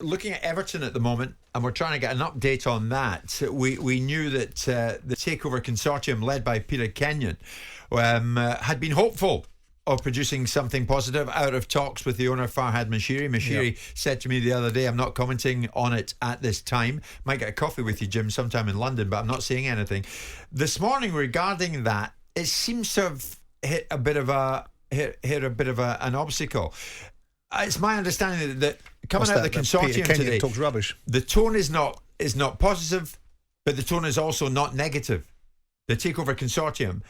Looking at Everton at the moment, and we're trying to get an update on that. We knew that the takeover consortium led by Peter Kenyon had been hopeful of producing something positive out of talks with the owner Farhad Moshiri. Moshiri said to me the other day, I'm not commenting on it at this time. Might get a coffee with you, Jim, sometime in London, but I'm not saying anything. This morning regarding that, it seems to have hit a bit of an obstacle. It's my understanding that coming out of the consortium today, talks rubbish. The tone is not positive, but the tone is also not negative. The takeover consortium,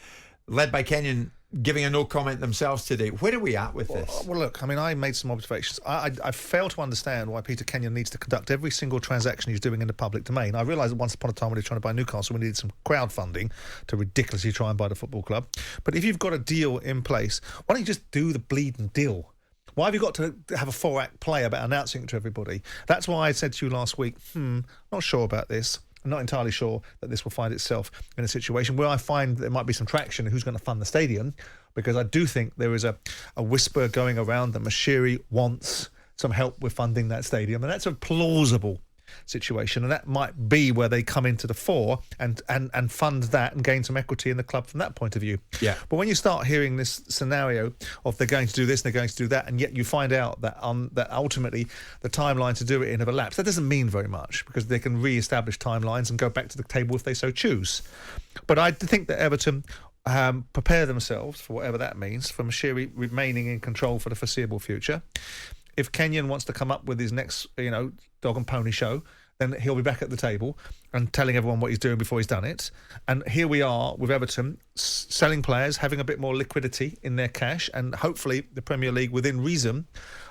led by Kenyon, giving a no comment themselves today. Where are we at with this? Well, look, I mean, I made some observations. I fail to understand why Peter Kenyon needs to conduct every single transaction he's doing in the public domain. I realise that once upon a time when he was trying to buy Newcastle, we needed some crowdfunding to ridiculously try and buy the football club. But if you've got a deal in place, why don't you just do the bleeding deal? Why have you got to have a 4-act play about announcing it to everybody? That's why I said to you last week, not sure about this. I'm not entirely sure that this will find itself in a situation where I find there might be some traction in who's going to fund the stadium, because I do think there is a whisper going around that Moshiri wants some help with funding that stadium, and that's a plausible situation, and that might be where they come into the fore and fund that and gain some equity in the club from that point of view. Yeah. But when you start hearing this scenario of they're going to do this and they're going to do that, and yet you find out that that ultimately the timeline to do it in have elapsed, that doesn't mean very much, because they can re-establish timelines and go back to the table if they so choose. But I think that Everton prepare themselves for whatever that means, for Moshiri remaining in control for the foreseeable future. If Kenyon wants to come up with his next, dog and pony show, then he'll be back at the table and telling everyone what he's doing before he's done it. And here we are with Everton selling players, having a bit more liquidity in their cash, and hopefully the Premier League, within reason,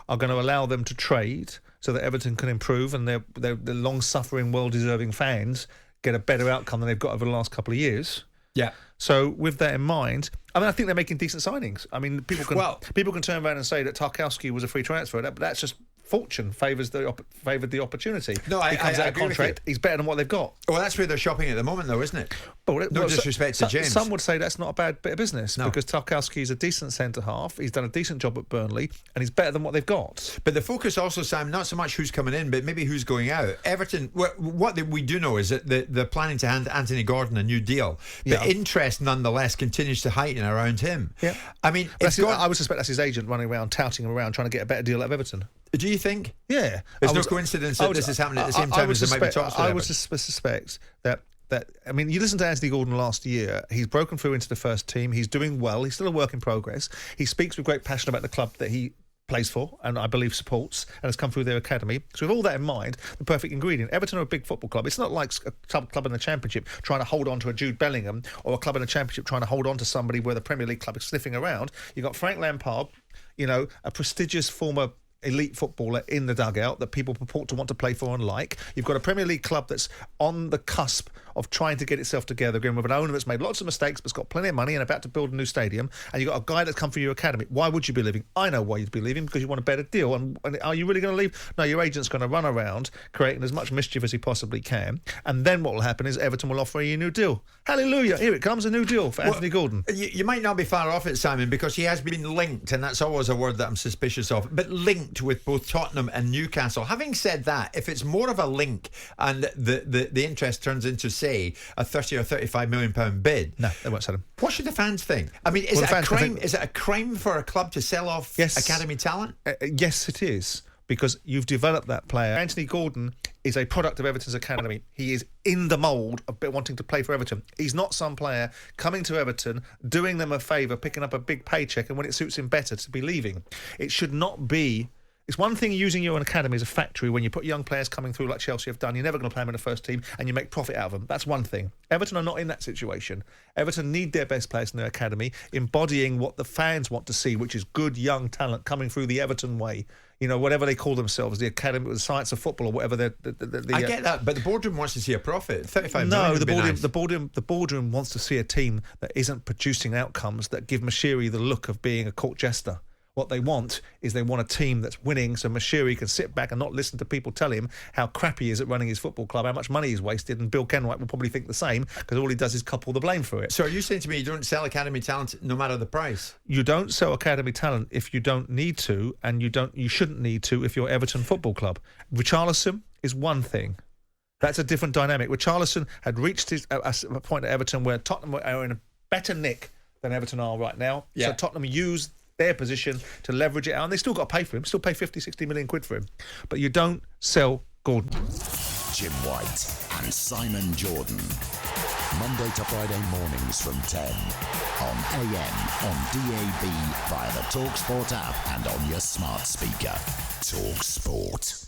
are going to allow them to trade so that Everton can improve and their long-suffering, well-deserving fans get a better outcome than they've got over the last couple of years. Yeah. So with that in mind, I mean, I think they're making decent signings. I mean, people can turn around and say that Tarkowski was a free transfer, but that's just fortune favoured the opportunity. No, he comes out of contract. He's better than what they've got. Well, that's where they're shopping at the moment, though, isn't it? No disrespect to James. Some would say that's not a bad bit of business, because Tarkowski is a decent centre half. He's done a decent job at Burnley, and he's better than what they've got. But the focus also, Sam, not so much who's coming in, but maybe who's going out. Everton, what we do know is that they're planning to hand Anthony Gordon a new deal, but interest nonetheless continues to heighten around him. Yeah, I mean, I would suspect that's his agent running around touting him around, trying to get a better deal out of Everton. Do you think? Yeah. There's no coincidence that this is happening at the same time as there might be talks with I would suspect that, I mean, you listen to Anthony Gordon last year, he's broken through into the first team, he's doing well, he's still a work in progress, he speaks with great passion about the club that he plays for and I believe supports and has come through their academy. So with all that in mind, the perfect ingredient. Everton are a big football club. It's not like a club in the Championship trying to hold on to a Jude Bellingham, or a club in the Championship trying to hold on to somebody where the Premier League club is sniffing around. You've got Frank Lampard, a prestigious former elite footballer in the dugout that people purport to want to play for and like. You've got a Premier League club that's on the cusp of trying to get itself together again, with an owner that's made lots of mistakes but's got plenty of money and about to build a new stadium, and you've got a guy that's come from your academy. Why would you be leaving? I know why you'd be leaving, because you want a better deal. And are you really going to leave? No, your agent's going to run around creating as much mischief as he possibly can, and then what will happen is Everton will offer you a new deal. Hallelujah, here it comes, a new deal for Anthony Gordon. You might not be far off it, Simon, because he has been linked, and that's always a word that I'm suspicious of, but linked with both Tottenham and Newcastle. Having said that, if it's more of a link and the interest turns into, say, a 30 or 35 million pound bid, no, they won't sell him. What should the fans think? I mean, is it a crime? Is it a crime for a club to sell off academy talent? Yes, it is, because you've developed that player. Anthony Gordon is a product of Everton's academy. He is in the mould of wanting to play for Everton. He's not some player coming to Everton, doing them a favour, picking up a big paycheck, and when it suits him better to be leaving. It should not be. It's one thing using your academy as a factory when you put young players coming through like Chelsea have done. You're never going to play them in the first team and you make profit out of them. That's one thing. Everton are not in that situation. Everton need their best players in their academy, embodying what the fans want to see, which is good young talent coming through the Everton way. Whatever they call themselves, the academy, the science of football, or whatever. I get that, but the boardroom wants to see a profit. 35 million. No, the boardroom wants to see a team that isn't producing outcomes that give Moshiri the look of being a court jester, What they want is they want a team that's winning, so Mashiri can sit back and not listen to people tell him how crap he is at running his football club, how much money he's wasted, and Bill Kenwright will probably think the same because all he does is couple the blame for it. So are you saying to me you don't sell academy talent no matter the price? You don't sell academy talent if you don't need to, and you shouldn't need to if you're Everton Football Club. Richarlison is one thing. That's a different dynamic. Richarlison had reached a point at Everton where Tottenham are in a better nick than Everton are right now. Yeah. So Tottenham used their position to leverage it out, and they still got to pay for him, still pay 50, 60 million quid for him. But you don't sell Gordon. Jim White and Simon Jordan. Monday to Friday mornings from 10 on AM, on DAB, via the talkSPORT app and on your smart speaker. talkSPORT.